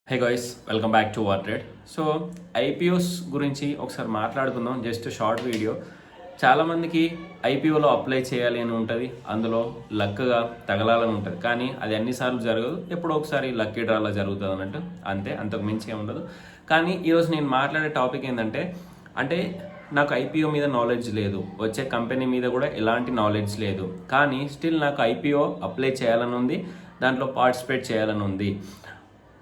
Hey guys, welcome back to వాట్రేడ్. So IPOs గురించి ఒకసారి మాట్లాడుకుందాం. Just short video. చాలామందికి ఐపీఓలో అప్లై చేయాలి అని ఉంటుంది, అందులో లక్గా తగలాలని ఉంటుంది. కానీ అది అన్నిసార్లు జరగదు, ఎప్పుడో ఒకసారి లక్కీ డ్రాలో జరుగుతుంది అన్నట్టు, అంతే, అంతకు మించి ఉండదు. కానీ ఈరోజు నేను మాట్లాడే టాపిక్ ఏంటంటే, నాకు ఐపీఓ మీద నాలెడ్జ్ లేదు, వచ్చే కంపెనీ మీద కూడా ఎలాంటి నాలెడ్జ్ లేదు, కానీ స్టిల్ నాకు ఐపీఓ అప్లై చేయాలని ఉంది, దాంట్లో పార్టిసిపేట్ చేయాలని ఉంది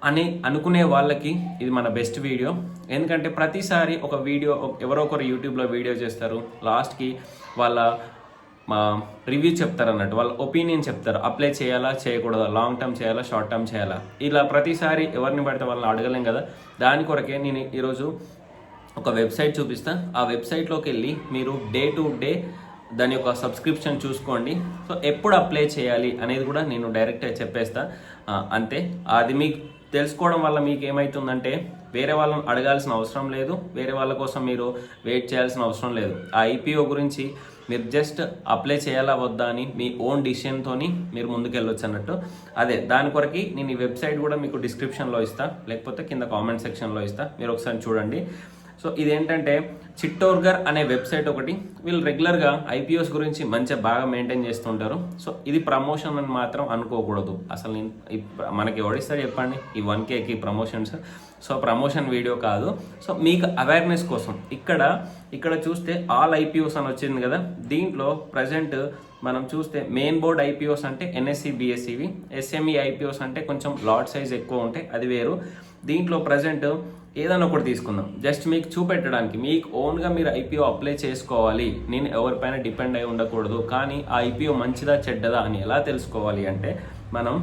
అని అనుకునే వాళ్ళకి ఇది మన బెస్ట్ వీడియో. ఎందుకంటే ప్రతిసారి ఒక వీడియో ఎవరో ఒకరు యూట్యూబ్లో వీడియో చేస్తారు, లాస్ట్కి వాళ్ళ రివ్యూ చెప్తారు అన్నట్టు, వాళ్ళ ఒపీనియన్ చెప్తారు, అప్లై చేయాలా చేయకూడదా, లాంగ్ టర్మ్ చేయాలా షార్ట్ టర్మ్ చేయాలా. ఇలా ప్రతిసారి ఎవరిని పడితే వాళ్ళని అడగలేం కదా. దాని కొరకే నేను ఈరోజు ఒక వెబ్సైట్ చూపిస్తా. ఆ వెబ్సైట్లోకి వెళ్ళి మీరు డే టు డే దాని యొక్క సబ్స్క్రిప్షన్ చూసుకోండి. సో ఎప్పుడు అప్లై చేయాలి అనేది కూడా నేను డైరెక్ట్గా చెప్పేస్తా. అంతే. అది మీకు తెలుసుకోవడం వల్ల మీకు ఏమవుతుందంటే వేరే వాళ్ళని అడగాల్సిన అవసరం లేదు, వేరే వాళ్ళ కోసం మీరు వెయిట్ చేయాల్సిన అవసరం లేదు. ఆ ఐపీఓ గురించి మీరు జస్ట్ అప్లై చేయాలా వద్దా అని మీ ఓన్ డిసిషన్తో మీరు ముందుకెళ్ళొచ్చు అన్నట్టు. అదే దాని కొరకి నేను ఈ వెబ్సైట్ కూడా మీకు డిస్క్రిప్షన్లో ఇస్తా, లేకపోతే కింద కామెంట్ సెక్షన్లో ఇస్తా, మీరు ఒకసారి చూడండి. సో ఇదేంటంటే చిట్టోర్గర్ అనే వెబ్సైట్ ఒకటి. వీళ్ళు రెగ్యులర్గా ఐపీఓస్ గురించి మంచిగా బాగా మెయింటైన్ చేస్తుంటారు. సో ఇది ప్రమోషన్ అని మాత్రం అనుకోకూడదు. అసలు మనకి ఎవడిస్తాడు చెప్పండి ఈ 1Kకి ప్రమోషన్స్. సో ప్రమోషన్ వీడియో కాదు. సో మీకు అవేర్నెస్ కోసం ఇక్కడ చూస్తే ఆల్ ఐపీఓస్ అని వచ్చింది కదా, దీంట్లో ప్రజెంట్ మనం చూస్తే మెయిన్ బోర్డ్ ఐపీఓస్ అంటే ఎన్ఎస్సి బిఎస్సివి, ఎస్ఎంఈ ఐపీఓస్ అంటే కొంచెం లాట్ సైజ్ ఎక్కువ ఉంటాయి, అది వేరు. దీంట్లో ప్రజెంట్ ఏదైనా ఒకటి తీసుకుందాం, జస్ట్ మీకు చూపెట్టడానికి. మీకు ఓన్గా మీరు ఐపీఓ అప్లై చేసుకోవాలి, నేను ఎవరిపైన డిపెండ్ అయి ఉండకూడదు. కానీ ఆ ఐపీఓ మంచిదా చెడ్డదా అని ఎలా తెలుసుకోవాలి అంటే, మనం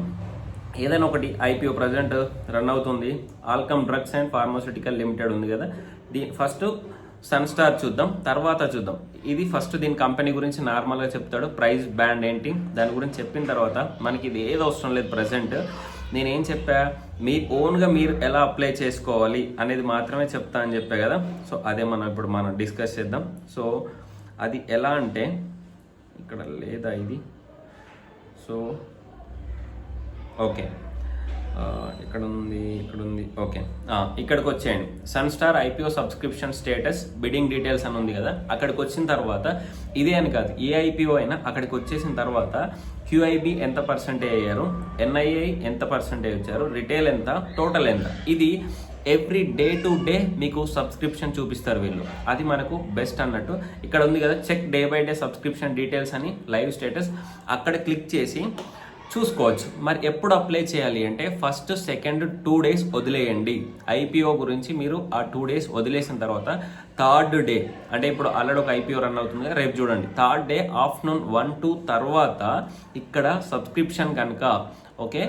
ఏదైనా ఒకటి ఐపీఓ ప్రజెంట్ రన్ అవుతుంది, Alkem drugs and pharmaceutical limited ఉంది కదా, ఫస్ట్ సన్స్టార్ చూద్దాం, తర్వాత చూద్దాం. ఇది ఫస్ట్ దీని కంపెనీ గురించి నార్మల్గా చెప్తాడు, ప్రైస్ బ్యాండ్ ఏంటి దాని గురించి చెప్పిన తర్వాత మనకి ఇది ఏది అవసరం లేదు. ప్రజెంట్ నేనేం చెప్పా, మీ ఓన్గా మీరు ఎలా అప్లై చేసుకోవాలి అనేది మాత్రమే చెప్తా అని చెప్పా కదా. సో అదే మనం డిస్కస్ చేద్దాం. సో అది ఎలా అంటే, ఇక్కడ లేదా ఇది, సో ఓకే ఇక్కడ ఉంది ఓకే, ఇక్కడికి వచ్చేయండి. Sunstar IPO subscription status bidding details అని ఉంది కదా, అక్కడికి వచ్చిన తర్వాత ఇదే అని కాదు, ఏ ఐపీఓ అయినా అక్కడికి వచ్చేసిన తర్వాత క్యూఐబి ఎంత పర్సెంటేజ్ అయ్యారు, ఎన్ఐఐ ఎంత పర్సెంటేజ్ వచ్చారు, రిటైల్ ఎంత, టోటల్ ఎంత, ఇది ఎవ్రీ డే టు డే మీకు సబ్స్క్రిప్షన్ చూపిస్తారు వీళ్ళు. అది మనకు బెస్ట్ అన్నట్టు. ఇక్కడ ఉంది కదా check day by day subscription details అని లైవ్ స్టేటస్, అక్కడ క్లిక్ చేసి చూసుకోవచ్చు. మరి ఎప్పుడు అప్లై చేయాలి అంటే, ఫస్ట్ సెకండ్ 2 days వదిలేయండి. ఐపీఓ గురించి మీరు ఆ 2 days వదిలేసిన తర్వాత థర్డ్ డే, అంటే ఇప్పుడు ఆల్రెడీ ఒక ఐపీఓ రన్ అవుతుంది కదా, రేపు చూడండి, థర్డ్ డే ఆఫ్టర్నూన్ 1-2 తర్వాత ఇక్కడ సబ్స్క్రిప్షన్ కనుక ఓకే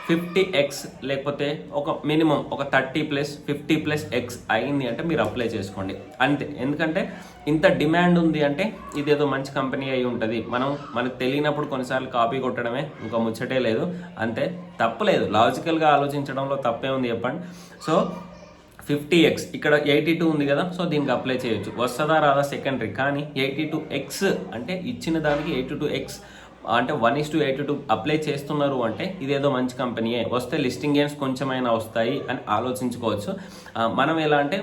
50x లేకపోతే ఒక మినిమం ఒక 30+ 50+x అయింది అంటే మీరు అప్లై చేసుకోండి అంతే. ఎందుకంటే ఇంత డిమాండ్ ఉంది అంటే ఇదేదో మంచి కంపెనీ అయి ఉంటుంది. మనకు తెలియనప్పుడు కొన్నిసార్లు కాపీ కొట్టడమే, ఇంకా ముచ్చటే లేదు, అంతే. తప్పలేదు, లాజికల్గా ఆలోచించడంలో తప్పే ఉంది చెప్పండి. సో 50x ఇక్కడ 82 ఉంది కదా, సో దీనికి అప్లై చేయొచ్చు. వస్తుందా రాదా సెకండరీ, కానీ 82x అంటే ఇచ్చిన దానికి 82x అంటే 1:82 అప్లై చేస్తున్నారు అంటే ఇదేదో మంచి కంపెనీయే, వస్తే లిస్టింగ్ గేమ్స్ కొంచెమైనా వస్తాయి అని ఆలోచించుకోవచ్చు. మనం ఎలా అంటే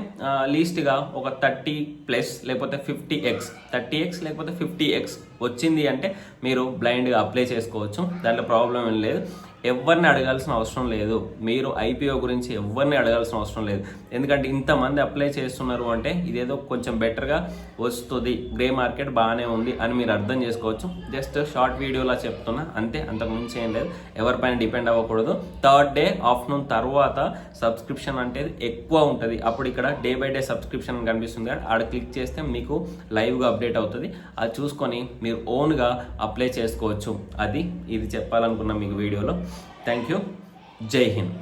లీస్ట్గా ఒక 30+ లేకపోతే 30x లేకపోతే 50x వచ్చింది అంటే మీరు బ్లైండ్గా అప్లై చేసుకోవచ్చు, దాంట్లో ప్రాబ్లం ఏం లేదు. ఎవరిని అడగాల్సిన అవసరం లేదు, మీరు ఐపీఓ గురించి ఎవరిని అడగాల్సిన అవసరం లేదు. ఎందుకంటే ఇంతమంది అప్లై చేస్తున్నారు అంటే ఇదేదో కొంచెం బెటర్గా వస్తుంది, గ్రే మార్కెట్ బాగానే ఉంది అని మీరు అర్థం చేసుకోవచ్చు. జస్ట్ షార్ట్ వీడియోలా చెప్తున్నా అంతే, అంతకు మించి ఏం లేదు. ఎవరిపైన డిపెండ్ అవ్వకూడదు. థర్డ్ డే ఆఫ్టర్నూన్ తర్వాత సబ్స్క్రిప్షన్ అంటే ఎక్కువ ఉంటుంది. అప్పుడు ఇక్కడ డే బై డే సబ్స్క్రిప్షన్ కనిపిస్తుంది కదా, ఆడ క్లిక్ చేస్తే మీకు లైవ్గా అప్డేట్ అవుతుంది. అది చూసుకొని మీరు ఓన్గా అప్లై చేసుకోవచ్చు. ఇది చెప్పాలనుకున్నా మీకు వీడియోలో. Thank you. జై హింద్.